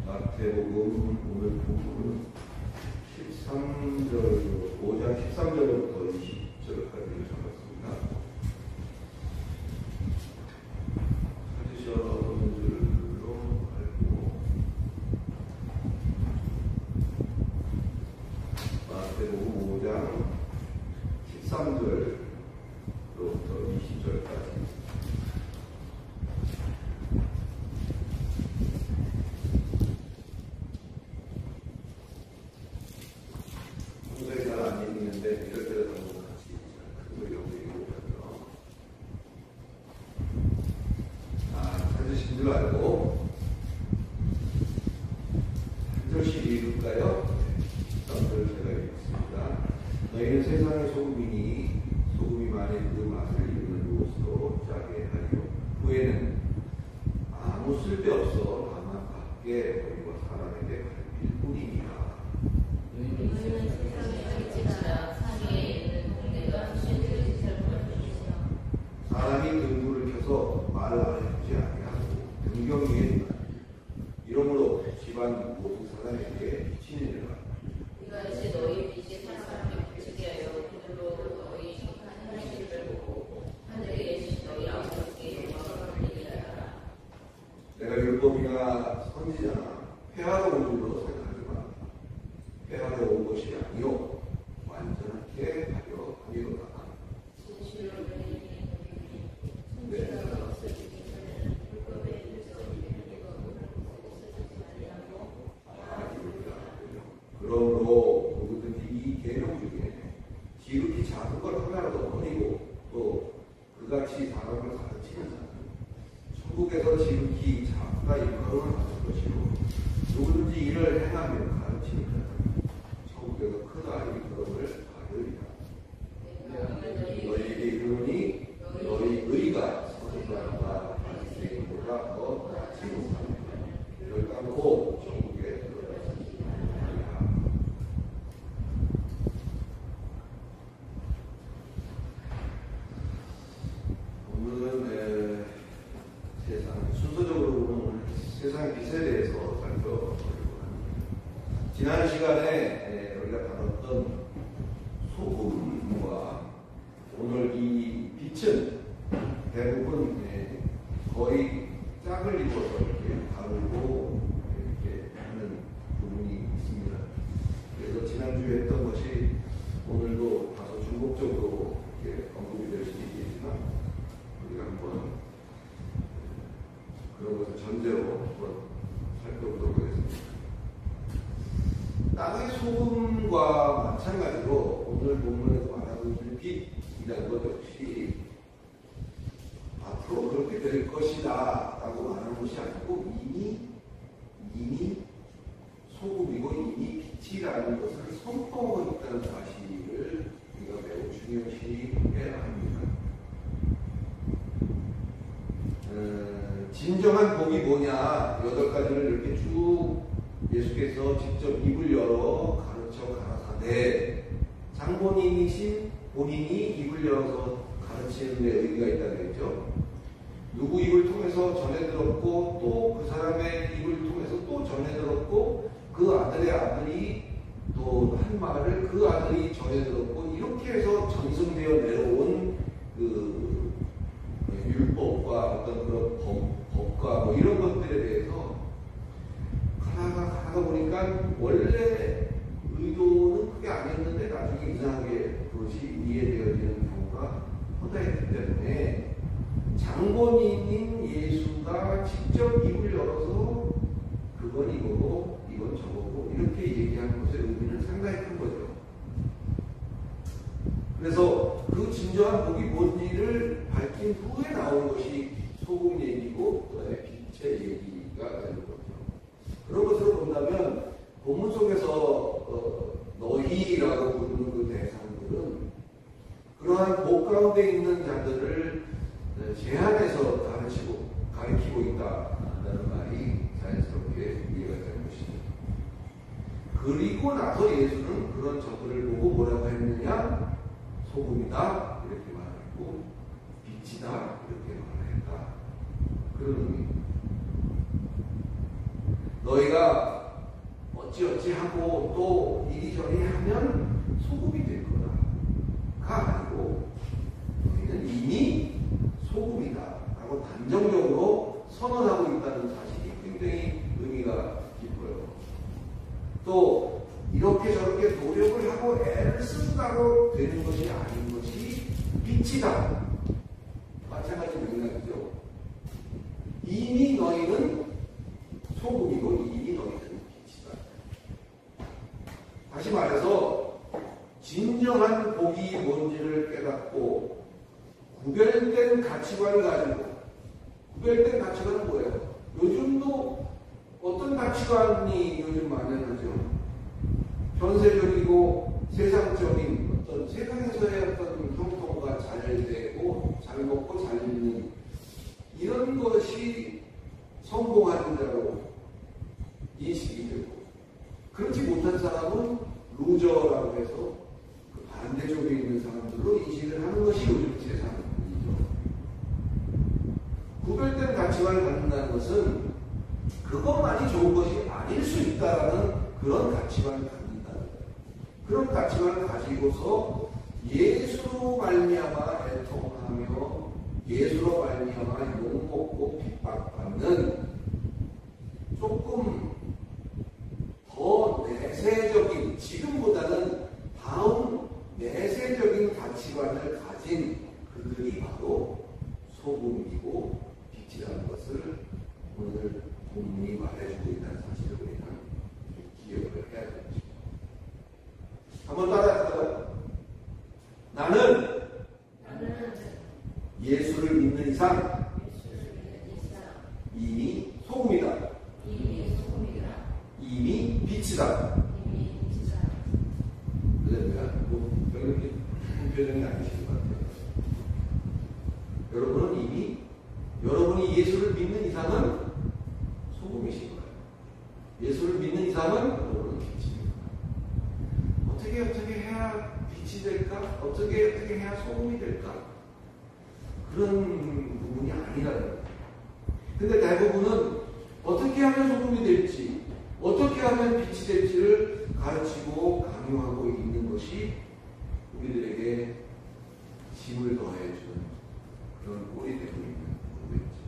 마태복음 오늘 본문은 13절, 5장 13절부터 20절까지 잡았습니다. 찾으셨는 줄로 알고 마태복음 5장 13절부터 20절까지 너희는 세상의 소금이니 소금이 만일 그 맛을 잃는 무엇으로 짜게 하리요. 후에는 아무 쓸데없어 다만 밖에 버리고 사람에게 갈필 뿐이니라. 너희는 세상의 빛이라 산에 있는 동네가 신들의 짓을 보여주시오. 사람이 등불을 켜서 말을 알아주지 아니하고 등경 위에 두나 이러므로 집안 모든 사람에게 비치느니라. 이가 이제 너희 빛이 사람을 비치게 하여 그들로 너희 착한 행실을 보고 하늘에 계신 너희 아버지께 영광을 돌리리라. 내가 율법이나 선지자나 폐하러 온 줄로 생각하지 마. 폐하러 온 것이 아니요 완전하게 하려 함이로다. 그러므로 누구든지 이 계명 중에 지극히 작은 것 하나라도 버리고 또 그같이 사람을 가르치는 자는 천국에서 지극히 작다 일컬음을 받을 것이고 누구든지 이를 행하며 가르치는 자는 천국에서 크다 일컬음을 받으리라. 너희에게 이르노니 너희 의가 서기관과 바리새인보다 더 낫지 못하느냐. 이를 까먹고 천국에 오늘은 순서적으로 보면 세상의 빛에 대해서 살펴보려고 합니다. 지난 시간에 우리가 다뤘던 소금과 오늘 이 빛은 대부분 거의 짝을 입어서 이렇게 다루고 이렇게 하는 부분이 있습니다. 그래서 지난주에 했던 것이 오늘도 다소 중복적으로 이렇게 언급이 될 수도 있겠지만 우리가 한번 그런 것을 전제로 한번 살펴보도록 하겠습니다. 땅의 소금과 마찬가지로 오늘 본문에서 말하고 있는 빛이라는 것 역시 앞으로 그렇게 될 것이다 라고 말하는 것이 아니고 이미 소금이고 이미 빛이라는 것을 선포하고 있다는 사실을 우리가 매우 중요시해야 합니다. 진정한 복이 뭐냐 8가지를 이렇게 쭉 예수께서 직접 입을 열어 가르쳐 가라사대 장본인이신 본인이 입을 열어서 가르치는 데 의미가 있다고 했죠. 누구 입을 통해서 전해 들었고 또 그 사람의 입을 통해서 또 전해 들었고 그 아들의 아들이 또 한 말을 그 아들이 전해 들었고 이렇게 해서 전승되어 내려온 그 율법과 어떤 그런 법과 뭐 이런 것들에 대해서 가다가 보니까 원래 의도는 그게 아니었는데 나중에 이상하게 그것이 이해되어지는 경우가 허다했기 때문에 장본인인 예수가 직접 입을 열어서 그건 이거고 이건 저거고 이렇게 얘기하는 것의 의미는 상당히 큰 거죠. 그래서 그 진정한 복이 뭔지를 밝힌 후에 나온 것이 소금 얘기고 그다음에 빛의 얘기가 되는 거죠. 그런 것으로 본다면 본문 속에서 너희라고 부르는 그 대상들은 그러한 복 가운데 있는 자들을 제한해서 가르치고 있다는 말이 자연스럽게 이해가 되는 것입니다. 그리고 나서 예수는 그런 저들을 보고 뭐라고 했느냐? 소금이다 이렇게 말했고 빛이다 이렇게 말했다. 그런 의미입니다. 너희가 어찌어찌 하고 또 이리저리 하면 소금이 될 거다가 아니고 너희는 이미 소금이다 라고 단정적으로 선언하고 있다는 사실이 굉장히 의미가 깊어요. 또 이렇게 저렇게 노력을 하고 애를 쓴다고 되는 것이 아닌 것이 빛이다. 마찬가지 맥락이죠. 이미 너희는 소금이고 이미 너희는 빛이다. 다시 말해서 진정한 복이 뭔지를 깨닫고 구별된 가치관을 가지고, 구별된 가치관은 뭐예요? 요즘도 어떤 가치관이 요즘 만연하죠? 현세적이고 세상적인 어떤 세상에서의 어떤 형통과 잘 되고 잘 먹고 잘 입는 이런 것이 성공하는 자로 인식이 되고, 그렇지 못한 사람은 루저라고 해서 그 반대쪽에 있는 사람들로 인식을 하는 것이 요즘 세상이죠. 구별된 가치관을 갖는다는 것은 그것만이 좋은 것이 아닐 수 있다라는 그런 가치관을 갖는다는 거예요. 그런 가치관을 가지고서 예수로 말미암아 애통하며 예수로 말미암아 욕먹고 핍박받는 조금 더 내세적인, 지금보다는 다음 내세적인 가치관을 가진 그들이 바로 소금이고 빛이라는 것을 오늘 본문이 말해주고 있다는 사실을 우리는 기억을 해야 됩니다. 한번 따라할까요? 나는 예수를 믿는 이상 이미 소금이다. 이미 빛이다. 그러니까 별로 이렇게 표정이 아니신 것 같아요. 여러분은 이미 여러분이 예수를 믿는 이상은 소금이신 거예요. 예수를 믿는 이상은 여러분은 빛입니다. 어떻게 해야 빛이 될까? 어떻게 해야 소금이 될까? 그런 부분이 아니라는 거예요. 근데 대부분은 어떻게 하면 소금이 될지, 어떻게 하면 빛이 될지를 가르치고 강요하고 있는 것이 우리들에게 짐을 더해주는 그런 꼴이 되고 있는 거겠죠.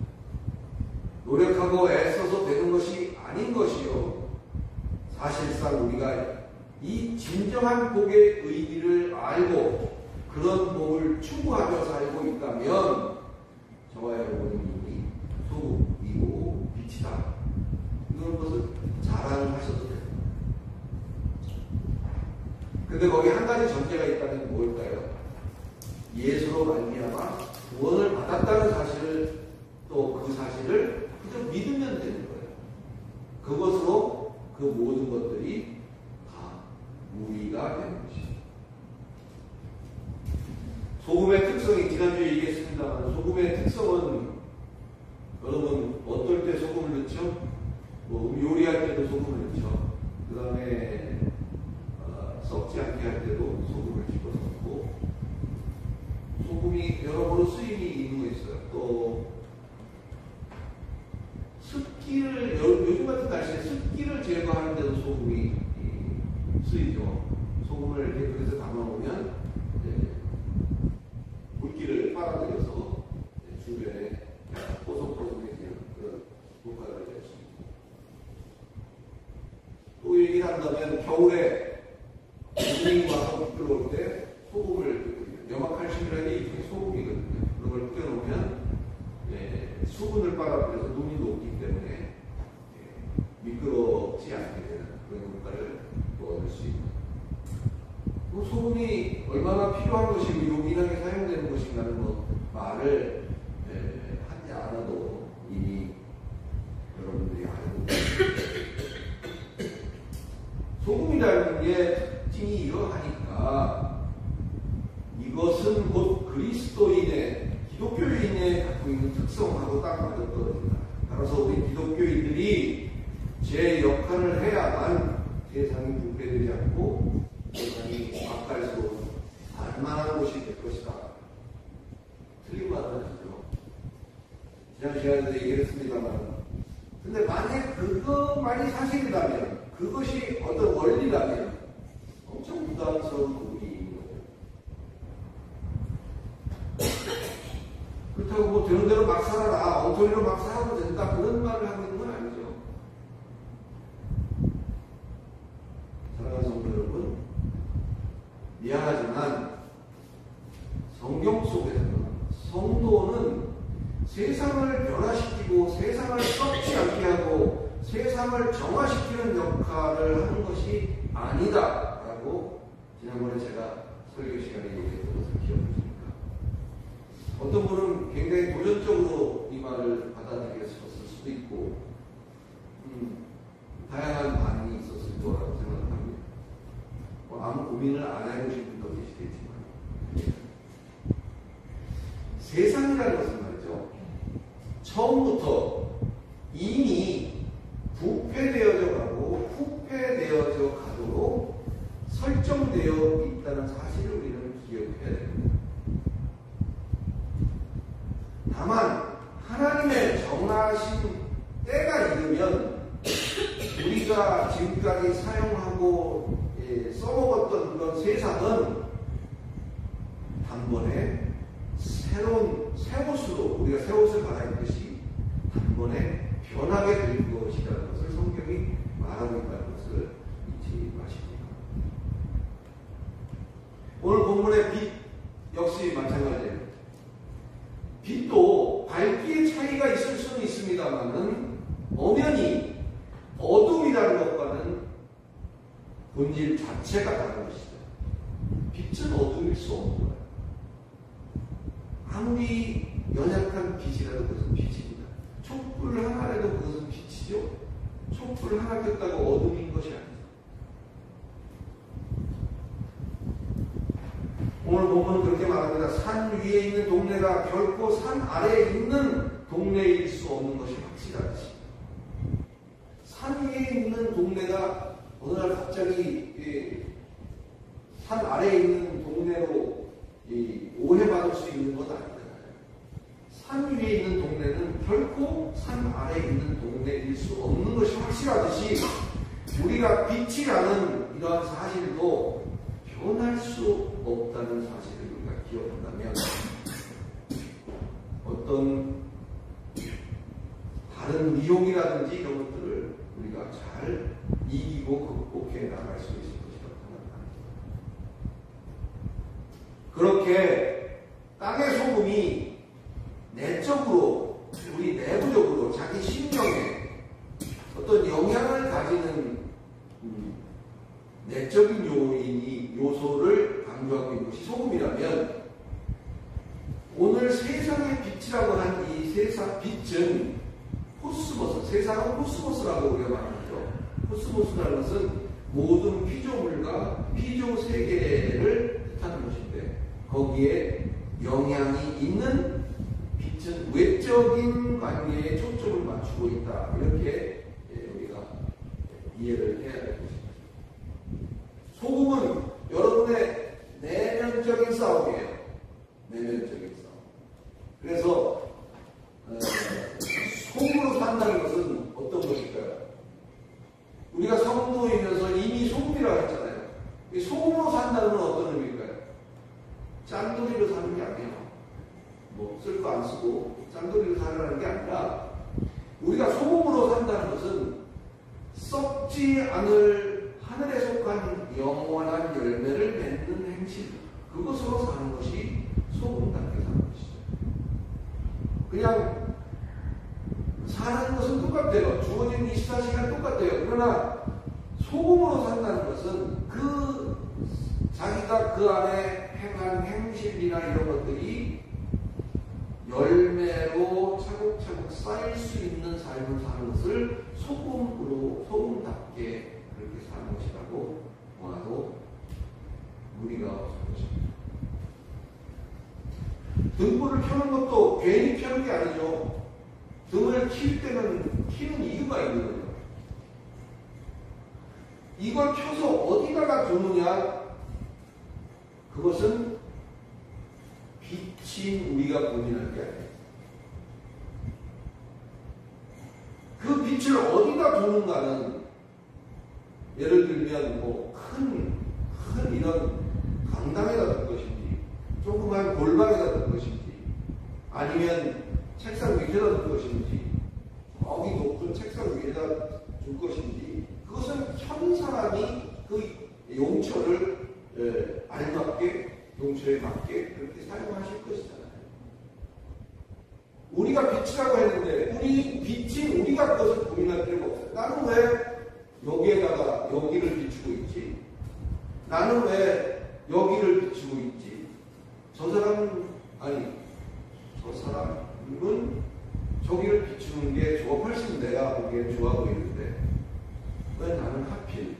노력하고 애써서 되는 것이 아닌 것이요. 사실상 우리가 이 진정한 복의 의미를 알고 그런 복을 추구하며 살고 있다면 저와 여러분은 이미 소금이고 빛이다. 이런 것을 자랑을 하셔도 돼요. 근데 거기 한 가지 전제가 있다면 뭘까요? 예수로 말미암아 구원을 받았다는 사실을, 또 그 사실을 그저 믿으면 되는 거예요. 그것으로 그 모든 것들이 다 무의가 되는 것이죠. 소금의 특성이, 지난주에 얘기했습니다만, 소금의 특성은 여러분 어떨 때 소금을 넣죠? 뭐 요리할 때도 소금을 넣죠. 그 다음에 썩지 않게 할 때도 소금을 집어넣고, 소금이 여러 번로 쓰임이 있는 거 있어요. 또 습기를, 요즘 같은 날씨에 습기를 제거하는 데도 소금이 쓰이죠. 소금을 이렇게 그래서 담아놓으면 물기를 빨아들여서 주변에 뽀송뽀송해지는 그런 효과를 낼 수 있습니다. 또 얘기를 한다면 겨울에 눈이 와서 미끄러울 때 소금을, 염화칼슘이라는 게 소금이거든요. 그런 걸 뿌려놓으면 수분을 빨아들여서 눈이 녹기 때문에 미끄럽지 않게 되는 그런 효과를 얻을 수 있는. 소금이 얼마나 필요한 것이고 요긴하게 사용되는 것인가는 말을 하지 않아도 이미 여러분들이 알고 계십니다. 소금이라는 게 특징이 이러하니까 이것은 곧 그리스도인의, 기독교인의 갖고 있는 특성하고 딱 맞아떨어진다. 따라서 우리 기독교인들이 제 역할을 해야만 세상이 부패되지 않고 세상이 맛깔스러운 알만한 곳이 될 것이다. 틀린 말은 아니죠. 지난 시간에도 얘기를 했습니다만, 근데 만약에 만약 그것만이 사실이라면, 그것이 어떤 원리라면 엄청 부담스러운 부분이 있는 거예요. 그렇다고 뭐 되는 대로 막 살아라, 엉터리로 막 살아도 된다, 그런 말을 하고 있는 건 아니죠. 사랑하는 성도 여러분, 미안하지만 성경 속에서는 성도는 세상을 변화시키고 세상을 썩지 않게 하고 세상을 정화시키는 역할을 하는 것이 아니다라고 지난번에 제가 설교 시간에 얘기했던 것을 기억하십니까? 어떤 분은 굉장히 도전적으로 이 말을 받아들였을 수도 있고 다양한 반응이 있었을 거라고 생각합니다. 아무 고민을 안 해보신 분도 계시겠지만 세상이라는 것은 말이죠, 처음부터 이미 부패되어져 가고 후패되어져 가도록 설정되어 있다는 사실을 우리는 기억해야 됩니다. 다만 하나님의 정하신 때가 이르면 우리가 지금까지 사용하고 써먹었던 그런 세상은 단번에 새로운 새 옷으로, 우리가 새 옷을 갈아입듯이 단번에 변하게 될 것이라는 것을 성경이 말하고 있다는 것을 잊지 마시고, 오늘 본문의 빛 역시 마찬가지예요. 빛도 밝기의 차이가 있을 수는 있습니다만은 엄연히 어둠이라는 것과는 본질 자체가 다른 것이죠. 빛은 어둠일 수 없는 거예요. 아무리 연약한 빛이라도 그것은 빛입니다. 촛불 하나라도 그것은 빛이죠. 촛불 하나 켰다고 어둠인 것이 아니죠. 오늘 보면 그렇게 말합니다. 산 위에 있는 동네가 결코 산 아래에 있는 동네일 수 없는 것이 확실하지. 산 위에 있는 동네가 어느 날 갑자기 산 아래에 있는 동네로 오해받을 수 있는 것 아니잖아요. 산 위에 있는 동네는 결코 산 아래에 있는 동네일 수 없는 것이 확실하듯이 우리가 빛이라는 이러한 사실도 변할 수 없다는 사실을 우리가 기억한다면 어떤 다른 미혹이라든지 이런 것들을 우리가 잘 이기고 극복해 나갈 수 있을 것이라고 생각합니다. 그렇게 땅의 소금이 내적으로, 우리 내부적으로 자기 심령에 어떤 영향을 가지는 내적인 요소를 강조하고 있는 것이 소금이라면, 오늘 세상의 빛이라고 한 이 세상 빛은 코스모스, 세상은 코스모스라고 우리가 말하죠. 코스모스라는 것은 모든 피조물과 피조 세계를 뜻하는 것인데, 거기에 영향이 있는 빛은 외적인 관계에 초점을 맞추고 있다. 이렇게 우리가 이해를 해야 될 것입니다. 소금은 여러분의 내면적인 싸움이에요. 내면적인 싸움. 그래서 소금으로 산다는 것은 어떤 것일까요? 우리가 성도이면서 이미 소금이라고 했잖아요. 소금으로 산다는 건 어떤 의미일까요? 짠돌이로 사는 게 아니에요. 뭐 쓸 거 안 쓰고 짠돌이로 살아가는 게 아니라, 우리가 소금으로 산다는 것은 썩지 않을 하늘에 속한 영원한 열매를 맺는 행실, 그것으로 사는 것이 소금답게 사는 것이죠. 그냥 사는 것은 똑같아요. 주어진 24시간 똑같아요. 그러나 소금으로 산다는 것은 자기가 그 안에 행한 행실이나 이런 것들이 열매로 차곡차곡 쌓일 수 있는 삶을 사는 것을 소금답게 그렇게 사는 것이라고 봐도 무리가 없을 것입니다. 등불을 켜는 것도 괜히 켜는 게 아니죠. 등을 킬 때는 키는 이유가 있는 거죠. 이걸 켜서 어디다가 두느냐, 그것은 빛인 우리가 고민할 게 아니에요. 그 빛을 빛을 어디다 두는가는, 예를 들면 큰 이런 강당에다 둘 것인지, 조그만 골방에다 둘 것인지, 아니면 책상 밑에다 둘 것인지, 저기 높은 책상 위에다 둘 것인지, 그것은 현 사람이 그 용처를 알맞게, 용처에 맞게 그렇게 사용하실 것이잖아요. 우리가 빛이라고 했는데, 우리 빛이 우리가 그것을 고민할 필요가 없어요. 나는 왜 여기에다가 여기를 비추고 있지? 나는 왜 여기를 비추고 있지? 저 사람은 저기를 비추는 게 훨씬 내가 보기엔 좋아 보이는데 왜 나는 하필?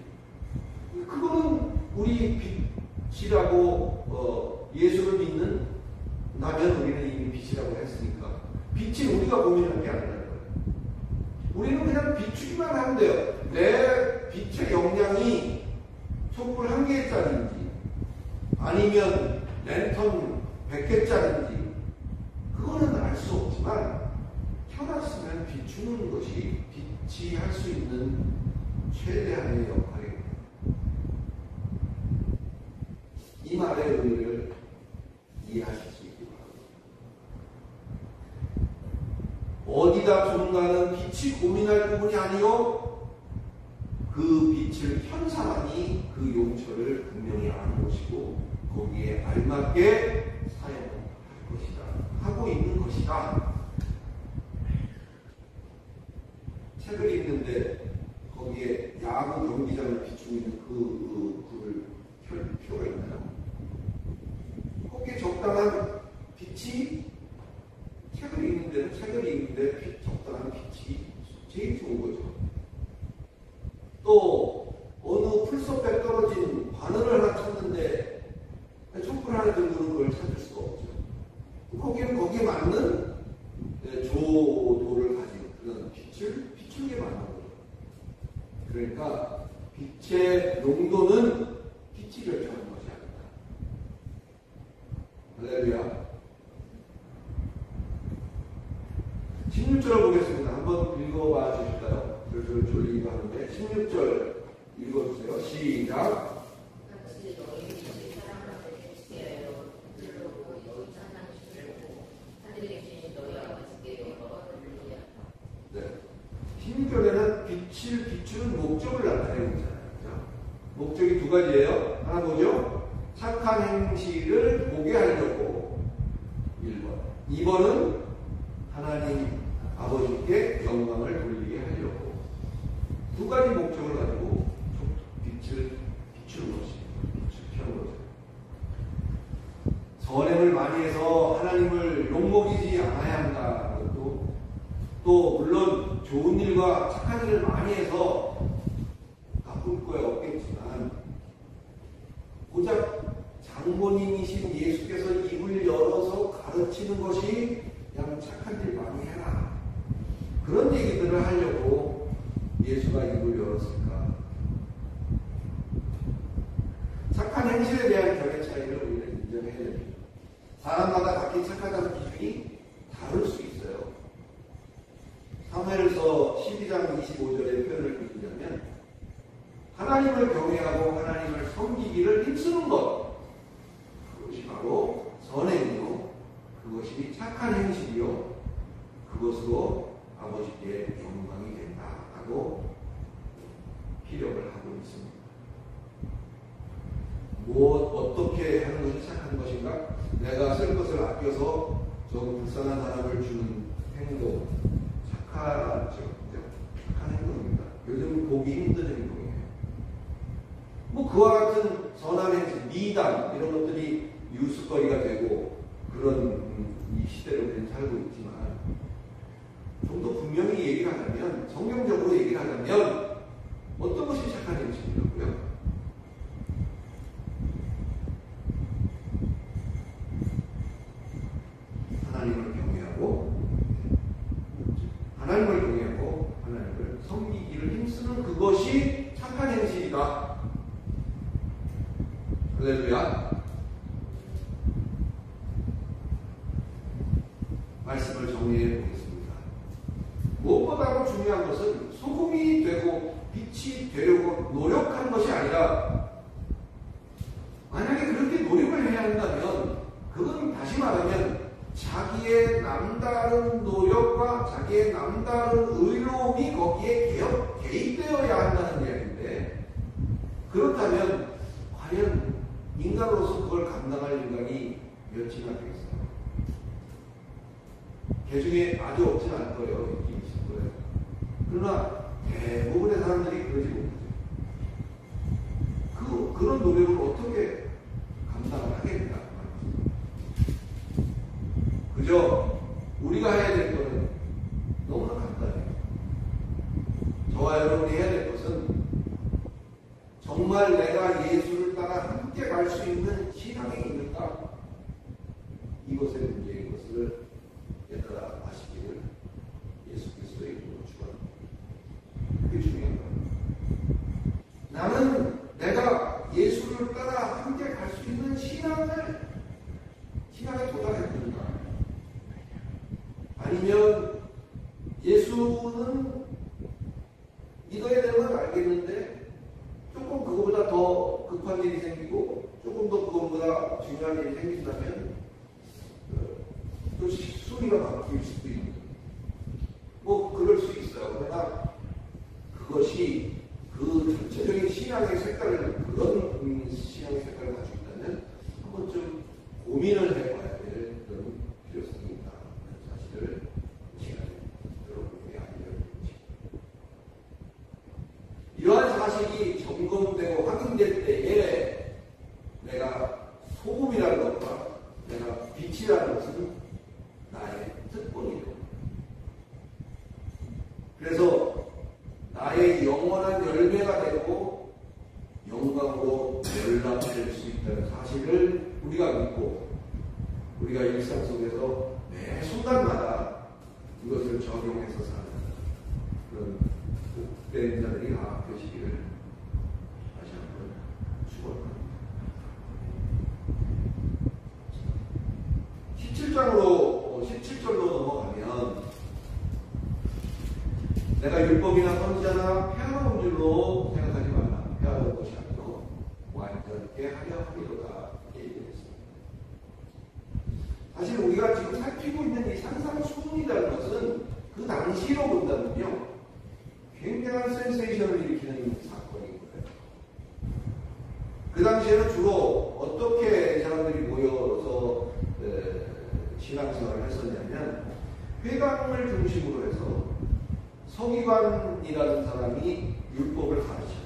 그거는 우리 빛이라고 예수를 믿는 나면 우리는 이미 빛이라고 했으니까 빛이 우리가 고민할 게 아니라는 거예요. 우리는 그냥 비추기만 하면 돼요. 내 빛의 영향이 촛불 1개짜리인지 아니면 랜턴 100개짜리인지 그거는 알 수 없지만 켜놨으면 비추는 것이 빛이 할 수 있는 최대한의 역할입니다. 이 말의 의미를 이해하실 수 있기 바랍니다. 어디다 두는가는 빛이 고민할 부분이 아니요, 그 빛을 현 사람이 그 용처를 분명히 아는 것이고 거기에 알맞게 사용할 것이다, 하고 있는 것이다. 책을 읽는데 거기에 야구 경기장을 비추고 있는 그 불을 켤 필요가 있나요? 거기에 적당한 빛이, 책을 읽는데 적당한 빛이 제일 좋은 거죠. 또 어느 풀숲에 떨어진 바늘을 하나 찾는데 촛불 하나 들고는 그걸 찾을 수가 없죠. 거기는 거기에 맞는 조도를 가진 그런 빛을 비추게 만든 거죠. 그러니까 빛의 용도는 빛이 결정하는 것이 아니다. 할렐루야. 16절을 보겠습니다. 한번 읽어봐 주실까요? 그래서 졸리기도 하는데 16절 읽어주세요. 시작. 네. 16절에는 빛을 비추는 목적을 나타내고 있잖아요. 목적이 두 가지예요. 하나 뭐죠? 착한 행실을 보게 하려고 1번. 2번은 하나님 아버지께 영광을 돌리게 하려고. 두 가지 목적을 가지고 빛을 비추는 것입니다. 빛을 켜는 것입니다. 선행을 많이 해서 하나님을 욕먹이지 않아야 한다는 것도, 또 물론 좋은 일과 착한 일을 많이 해서 나쁠 거야 없겠지만, 고작 장본인이신 예수께서 입을 열어서 가르치는 것이 그냥 착한 일 많이 해라, 그런 얘기들을 하려고 예수가 입을 열었을까? 착한 행실에 대한 결의 차이를 우리는 인정해야 됩니다. 사람마다 각기 착하다는 기준이 다를 수 있어요. 사무엘서 12장 25절의 표현을 빌리자면, 하나님을 경외하고 하나님을 섬기기를 힘쓰는 것, 그것이 바로 선행이요, 그것이 착한 행실이요, 그것으로 아버지께 영광이 된다라고 피력을 하고 있습니다. 어떻게 하는 것이 착한 것인가? 내가 쓸 것을 아껴서 저 불쌍한 사람을 주는 행동, 착하죠. 착한 행동입니다. 요즘 보기 힘든 행동이에요. 그와 같은 선한 행실, 미담, 이런 것들이 뉴스거리가 되고 그런 이 시대를 우리는 살고 있지만, 좀 더 분명히 얘기를 하자면, 성경적으로 얘기를 하자면 어떤 것이 착한 행실이라고요? 하나님을 경외하고 하나님을 섬기기를 힘쓰는 그것이 착한 행실이다. 할렐루야. 말씀을 정리해 보겠습니다. 무엇보다도 중요한 것은 되고 빛이 되려고 노력한 것이 아니라, 만약에 그렇게 노력을 해야 한다면 그건 다시 말하면 자기의 남다른 노력과 자기의 남다른 의로움이 거기에 개입되어야 한다는 이야기인데, 그렇다면 과연 인간으로서 그걸 감당할 인간이 몇이나 되겠어요? 개 중에 아주 없진 않을 거예요. 있긴 있을 거예요. 그러나 대부분의 사람들이 그러지 못하죠. 그런 노력을 어떻게 감당을 하겠냐. 그죠? 우리가 해야 될 것은 너무나 간단해요. 저와 여러분이 해야 될 것은 정말 내가 예수를 따라 함께 갈 수 있는 신앙이 있는가? 이것의 문제인 것을 얘들아 아시기를 예수 그리스도의 이름으로 축원합니다. 그게 중요한 거예요. 나는 내가 예수를 따라 함께 갈 수 있는 신앙에 도달했는가? 아니면 예수는 믿어야 되는 건 알겠는데 조금 그거보다 더 급한 일이 생기고 조금 더 그거보다 중요한 일이 생긴다면 또 순위가 바뀔 수도 있는, 뭐 그럴 수 있어요. 그러나 그것이 그 전체적인 신앙의 색깔을, 그런 신앙의 색깔을 가지고 있다면 한 번쯤 고민을 해봐야 될 그런 필요성이 있다. 사실을 시간에 여러분에게 알려드립니다. 이러한 사실이 점검되고 확인될 때에 내가 소금이라는 것과 내가 빛이라는 것은 나의 특권이 됩니다. 그래서 나의 영원한 열매가 되고 영광으로 연락될 수 있다는 사실을 우리가 믿고 우리가 일상 속에서 매 순간마다 이것을 적용해서 사는 그런 복된 자들이 되시기를 다시 한번 축원합니다. 17절로 넘어가면 내가 율법이나 선지자나 폐하놓은 줄로 생각하지 말라. 폐하놓은 것이 아니요 완전케 하려 하리로다 얘기했습니다. 사실 우리가 지금 살피고 있는 이 산상수훈이라는 것은 그 당시로 본다면요 굉장한 센세이션을 일으키는 사건인 거예요. 그 당시에는 주로 어떻게 사람들이 모여서 신앙생활을 했었냐면 회당을 중심으로 해서 서기관이라는 사람이 율법을 가르쳐요.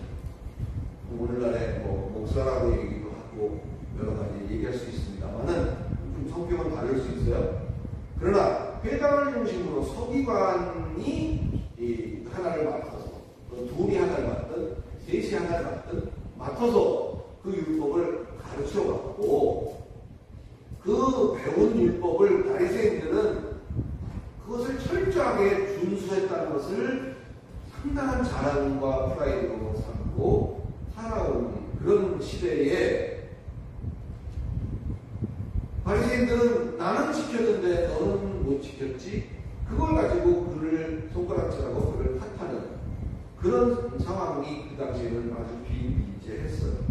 오늘날에 뭐 목사라고 얘기도 하고 여러 가지 얘기할 수 있습니다만은 좀 성격은 다를 수 있어요. 그러나 회당을 중심으로 서기관이 하나를 맡아서, 둘이 하나를 맡든 셋이 하나를 맡든 맡아서 그 율법을 가르쳐왔고, 그 배운 율법을 바리새인들은 그것을 철저하게 준수했다는 것을 상당한 자랑과 프라이드로 삼고 살아온 그런 시대에 바리새인들은 나는 지켰는데 너는 못 지켰지? 그걸 가지고 그를 손가락질하고 그를 탓하는 그런 상황이 그 당시에는 아주 비일비재했어요.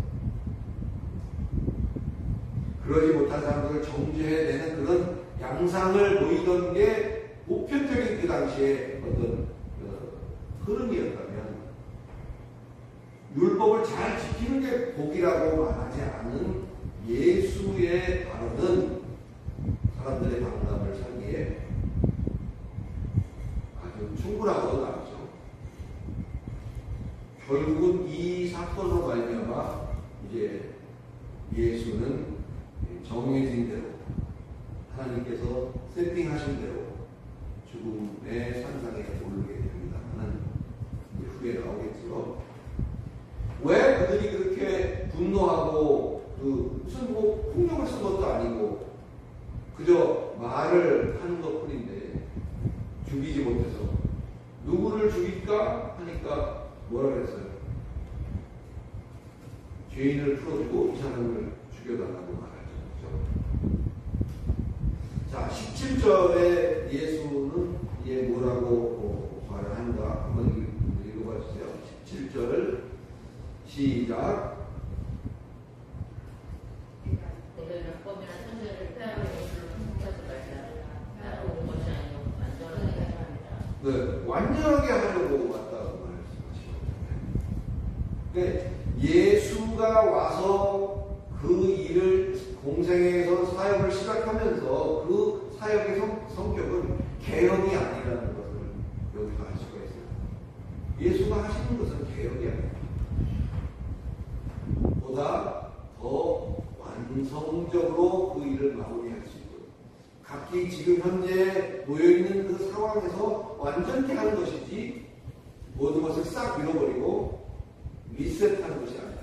그러지 못한 사람들을 정죄해내는 그런 양상을 보이던 게 보편적인 그 당시에 어떤 흐름이었다면, 율법을 잘 지키는 게 복이라고 말하지 않은 예수의 발언은 사람들의 방담을 사기에 아주 충분하고도 나오죠. 결국은 이 사건으로 말미암아 이제 예수는 정해진 대로, 하나님께서 세팅하신 대로 죽음의 산상에 오르게 됩니다만 후에 나오겠죠. 왜 그들이 그렇게 분노하고 무슨 뭐 폭력을 쓴 것도 아니고 그저 말을 하는 것 뿐인데 죽이지 못해서 누구를 죽일까 하니까 뭐라 그랬어요? 죄인을 풀어주고 이 사람을 죽여달라고 말하죠. 자, 17절에 예수는 뭐라고 말을 하는가 한번 읽어봐 주세요. 시작. 내가 율법이나 천리를 폐하러 온 줄로 행복하지 말자. 폐하러 온 것이 아니고 완전하게 하려 합니다. 네, 완전하게 하려고 왔다고 말씀하시거든요. 네, 예수가 와서 그 일을 공생에서 사역을 시작하면서 그 사역의 성격은 개혁이 아니라는 것을 여기서 알 수가 있어요. 예수가 하시는 것은 개혁이 아닙니다. 보다 더 완성적으로 그 일을 마무리할 수 있도록 각기 지금 현재 놓여있는 그 상황에서 완전히 하는 것이지 모든 것을 싹 밀어버리고 리셋하는 것이 아니다.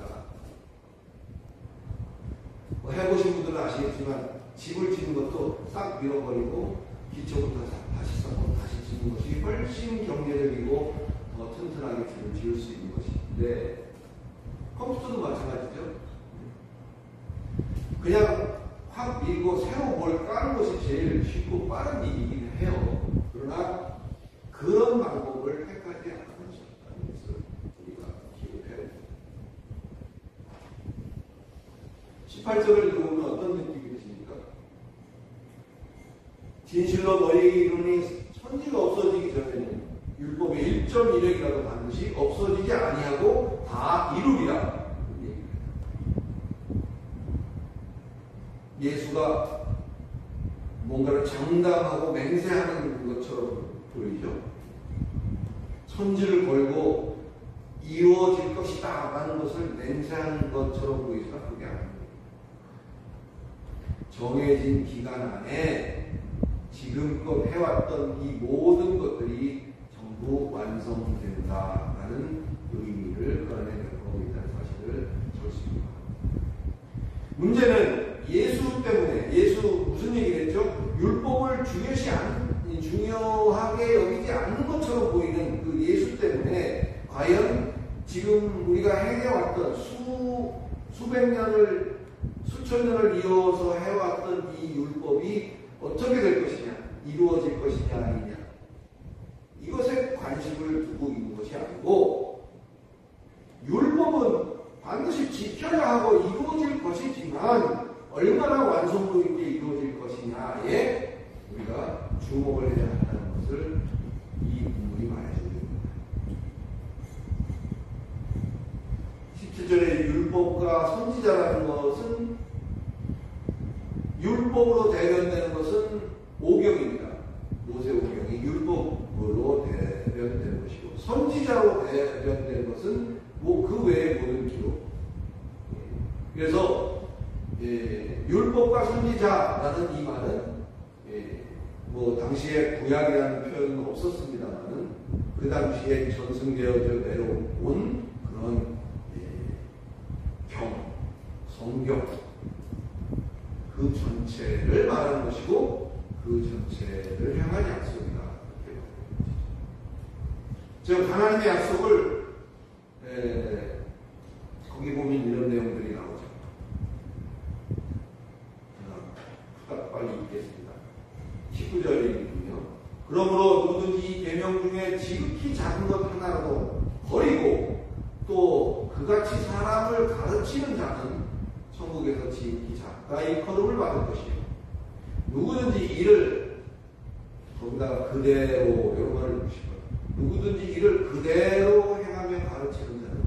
해보신 분들은 아시겠지만 집을 짓는 것도 싹 밀어버리고 기초부터 다시 쌓고 다시 짓는 것이 훨씬 경제적이고 더 튼튼하게 집을 지을 수 있는 것인데 컴퓨터도 마찬가지죠. 그냥 확 밀고 새로 뭘 까는 것이 제일 쉽고 빠른 일이긴 해요. 그러나 그런 방법을 택하지 않는 것을 우리가 기억해야 됩니다. 18절을 읽어보면 어떤 느낌이 드십니까? 진실로 너희 이름이 천지가 없어지기 전에는 율법의 1.1획이라도 반드시 없어지지 아니하고 다 이루리라. 예수가 뭔가를 장담하고 맹세하는 것처럼 보이죠. 천지를 걸고 이루어질 것이다 라는 것을 맹세하는 것처럼 보이지만 그게 아닙니다. 정해진 기간 안에 지금껏 해왔던 이 모든 것들이 전부 완성된다라는 의미를 끌어내고 있다는 사실을 적습니다. 문제는 예수 때문에, 예수 무슨 얘기를 했죠? 율법을 중요하게 여기지 않는 것처럼 보이는 그 예수 때문에 과연 지금 우리가 행해왔던 수백 년을, 수천 년을 이어서 해왔던 이 율법이 어떻게 될 것이냐, 이루어질 것이냐 아니냐, 이것에 관심을 두고 있는 것이 아니고 율법은 반드시 지켜야 하고 이루어질 것이지만 얼마나 완성도 있게 이루어질 것이냐에 우리가 주목을 해야 한다는 것을 이 본문이 말해줍니다. 17절에 율법과 선지자라는 것은 율법으로 대변되는 것은 오경입니다. 모세 오경이 율법으로 대변되는 것이고 선지자로 대변되는 것은 그 외의 모든 기록. 그래서 율법과 선지자라는 이 말은 당시에 구약이라는 표현은 없었습니다만은 그 당시에 전승되어져 내려온 그런 성경 그 전체를 말하는 것이고 그 전체를 향한 약속이다. 즉 하나님의 약속을 거기 보면 이런 내용들이 나오죠. 빨리 읽겠습니다. 19절이군요. 그러므로 누구든지 이 계명 중에 지극히 작은 것 하나라도 버리고 또 그같이 사람을 가르치는 자는 천국에서 지극히 작다이 거듭을 받을 것이요. 누구든지 이를 거기다가 그대로 이런 말을 보시고 누구든지 이를 그대로 행하며 가르치는 자는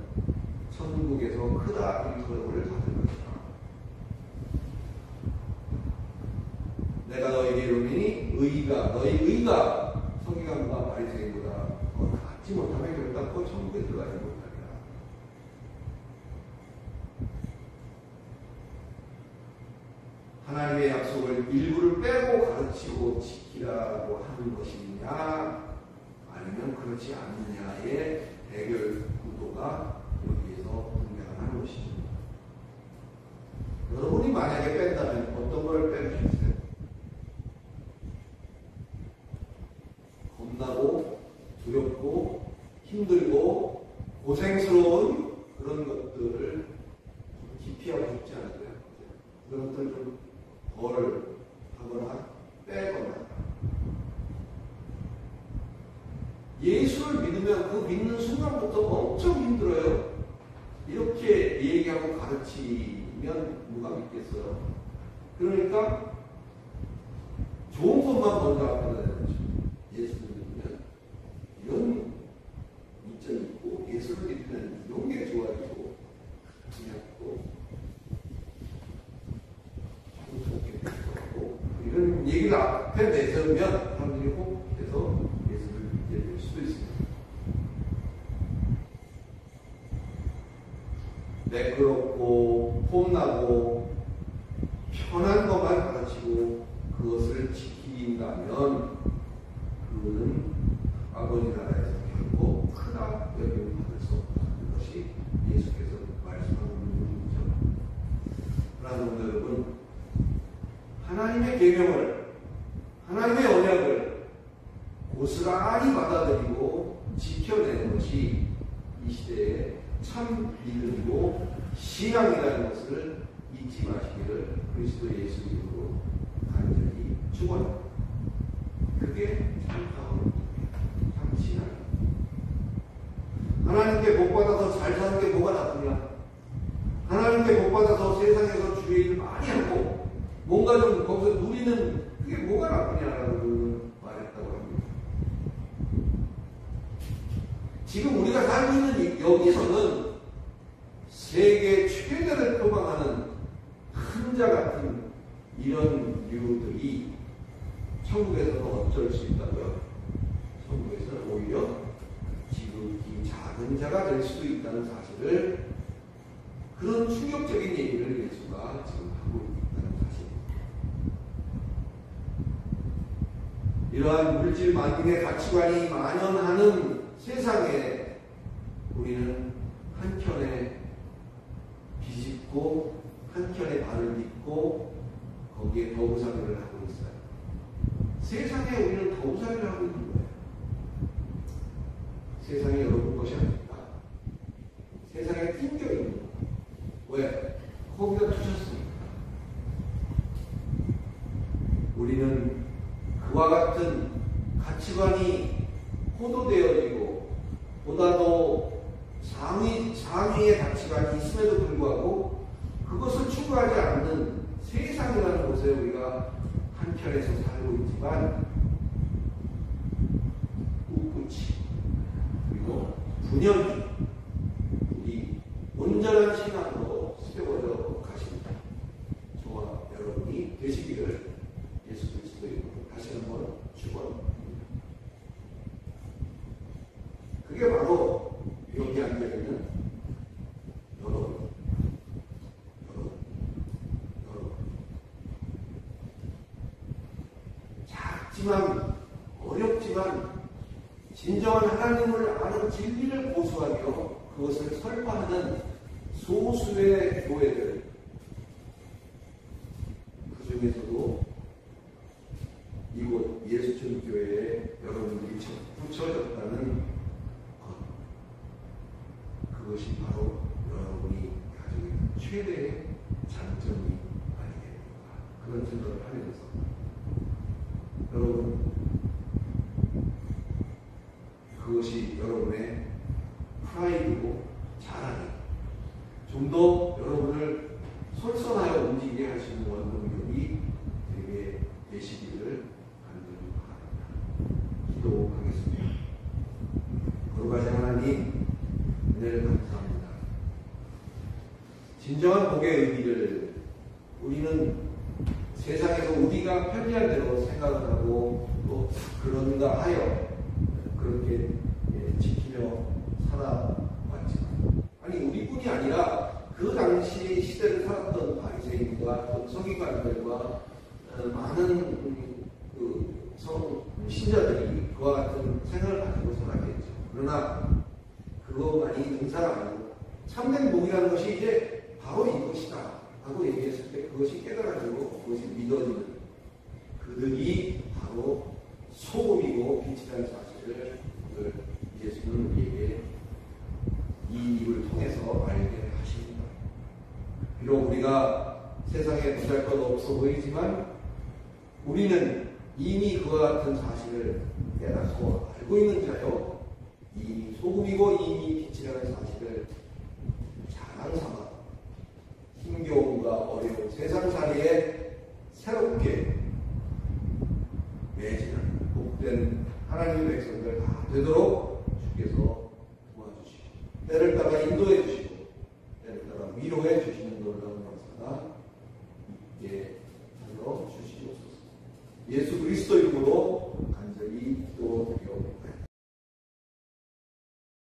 천국에서 크다 일컬음을 받을 것이다. 내가 너에게 이르노니 너희 의가 서기관과 바리새인보다 더 갖지 못하면 결단코 천국에 들어가지 못하리라. 하나님의 약속을 일부를 빼고 가르치고 지키라고 하는 것이냐 아니면 그렇지 않느냐의 대결 구도가 여기에서 등장하는 것이죠. 여러분이 만약에 뺀다면 어떤 걸 빼실 수 있어요? 겁나고 두렵고 힘들고 고생스러운 그런 것들을 기피하고 싶지 않을까요? 그런 것들을 좀 벌을 하거나 빼거나. 예수를 믿으면 그 믿는 순간부터 엄청 힘들어요. 이렇게 얘기하고 가르치면 누가 믿겠어요? 그러니까 좋은 것만 먼저 앞에다 대죠. 예수를 믿으면 이런 이점이 있고, 예수를 믿으면 이런 게 좋아지고, 그냥 또 좋게 되고, 이런 얘기를 앞에 내세우면 사람들이 혹해서 예수를 믿게 될 수도 있습니다. 매끄럽고 폼나고 편한 것만 가르치고 그것을 지킨다면 그는 아버지 나라에서 결코 크다 여김을 받을 수 없다. 그것이 예수께서 말씀하는 부분이죠. 그러나 여러분, 하나님의 계명을, 하나님의 언약을 고스란히 받아들이고 지켜내는 것이 이 시대의 참 믿음이고 신앙이라는 것을 잊지 마시기를 그리스도 예수 이름으로 간절히 축원합니다. 그게 참 가오입니다. 참 신앙입니다. 하나님께 복받아서 잘 사는 게 뭐가 나쁘냐? 하나님께 복받아서 세상에서 주의 일을 많이 하고 뭔가 좀 거기서 누리는 그게 뭐가 나쁘냐라고 말했다고 합니다. 지금 우리가 살고 있는 여기서는 세계 최대를 표방하는 큰자 같은 이런 류들이 천국에서는 어쩔 수 있다고요? 천국에서는 오히려 지극히 작은 자가 될 수도 있다는 사실을, 그런 충격적인 얘기를 예수가 지금 하고 있다는 사실입니다. 이러한 물질 만능의 가치관이 만연하는 세상에 우리는 한켠에 비집고 한켠에 발을 딛고 거기에 더우살이를 하고 있어요. 세상에 우리는 더우살이를 하고 있는 거예요. 세상이 여러분 것이 아닙니다. 세상에 낑겨 있는 거예요. 왜? 거기다 두셨습니까? 우리는 그와 같은 가치관이 호도되어지고 보다도 상위의 가치관이 있음에도 불구하고 그것을 추구하지 않는 세상이라는 곳에 우리가 한편에서 살고 있지만 꿋꿋이 그리고 분연히 우리 온전한 신앙으로 세워져 가십니다. 저와 여러분이 되시기를 예수 그리스도 이름으로 다시 한번 축원합니다. 그게 바로 여기 앉아있는 여러분. 작지만 어렵지만 진정한 하나님을 아는 진리를 고수하며 그것을 설파하는 소수의 교회들, 그 중에서도 이곳 예수촌 교회에 여러분들이 붙여졌다는 것, 그것이 바로 여러분이 가지고 있는 최대의 장점이 아니겠는가, 그런 생각을 하면서 여러분, 그것이 여러분의 프라이드고 자랑이 좀 더 여러분을 솔선하여 움직이게 할 수 있는 원동력이 되게 되시기를 간절히 바랍니다. 기도하겠습니다. 거룩하신 하나님, 은혜를 감사합니다. 진정한 복의 의미를 우리는 세상에서 우리가 편리한 대로 생각을 하고 또 그런가 하여 그렇게 지키며 살아왔지만, 아니 우리뿐이 아니라 그 당시 시대를 살았던 바리새인과 또 서기관들과 많은 신자들이 그와 같은 생각을 가지고 살았겠죠. 그러나 그것만이 능사가 아니고 참된 복이라는 것이 이제 바로 이것이다 하고 얘기했을 때 그것이 깨달아지고 그것이 믿어지는 그들이 바로 소금이고 빛이라는 사실을 예수는 우리에게 이 일을 통해서 알게 하십니다. 비록 우리가 세상에 부잘것 없어 보이지만 우리는 이미 그와 같은 사실을 깨닫고 알고 있는 자요, 이미 소금이고 이미 빛이라는 사실을 잘 새롭게 매진한 복된 하나님의 백성들 다 되도록 주께서 도와주시고 때를 따라 인도해 주시고 때를 따라 위로해 주시는 놀라운 역사가 있게 하여 주시옵소서. 예수 그리스도 이름으로